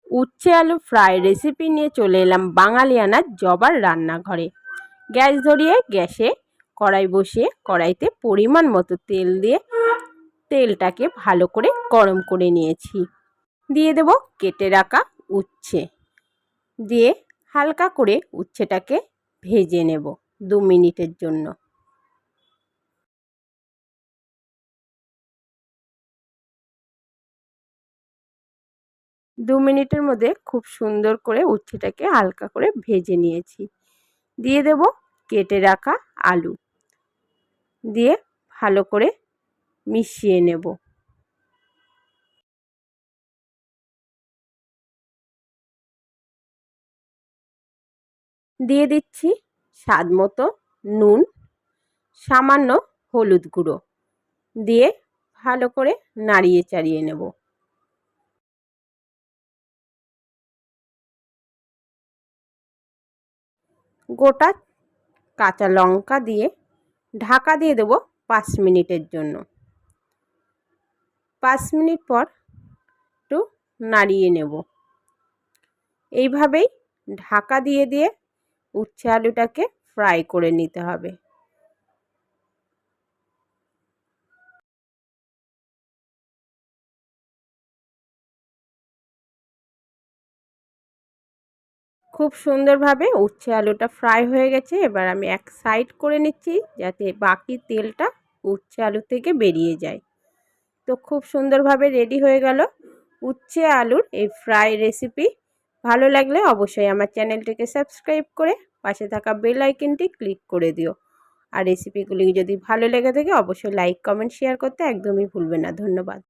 উচ্ছে আলু fry recipe নিয়ে চলে এলাম বাঙালিয়ানা জবার রান্নাঘরে। গ্যাস ধরিয়ে গ্যাসে কড়াই বসিয়ে কড়াইতে পরিমাণ মতো তেল দিয়ে তেলটাকে ভালো করে গরম করে নিয়েছি। দিয়ে দেব কেটে রাখা উচ্ছে, দিয়ে হালকা করে উচ্ছেটাকে ভেজে নেব 2 মিনিটের জন্য। দু মিনিটের মধ্যে খুব সুন্দর করে উচ্ছেটাকে হালকা করে ভেজে নিয়েছি। দিয়ে দেব কেটে রাখা আলু, দিয়ে ভালো করে মিশিয়ে নেব। দিয়ে দিচ্ছি স্বাদ মতো নুন, সামান্য হলুদ গুঁড়ো, দিয়ে ভালো করে নাড়িয়ে চাড়িয়ে নেব। গোটা কাঁচা লঙ্কা দিয়ে ঢাকা দিয়ে দেব 5 মিনিটের জন্য। 5 মিনিট পর একটু নাড়িয়ে নেব। এইভাবেই ঢাকা দিয়ে দিয়ে উচ্ছে আলুটাকে ফ্রাই করে নিতে হবে। খুব সুন্দরভাবে উচ্ছে আলুটা ফ্রাই হয়ে গেছে। এবার আমি এক সাইড করে নিচ্ছি যাতে বাকি তেলটা উচ্ছে আলু থেকে বেরিয়ে যায়। তো খুব সুন্দরভাবে রেডি হয়ে গেল উচ্ছে আলুর এই ফ্রাই রেসিপি। ভালো লাগলে অবশ্যই আমার চ্যানেলটিকে সাবস্ক্রাইব করে পাশে থাকা বেল আইকনটি ক্লিক করে দিও। আর রেসিপিগুলি যদি ভালো লেগে থাকে অবশ্যই লাইক, কমেন্ট, শেয়ার করতে একদমই ভুলবে না। ধন্যবাদ।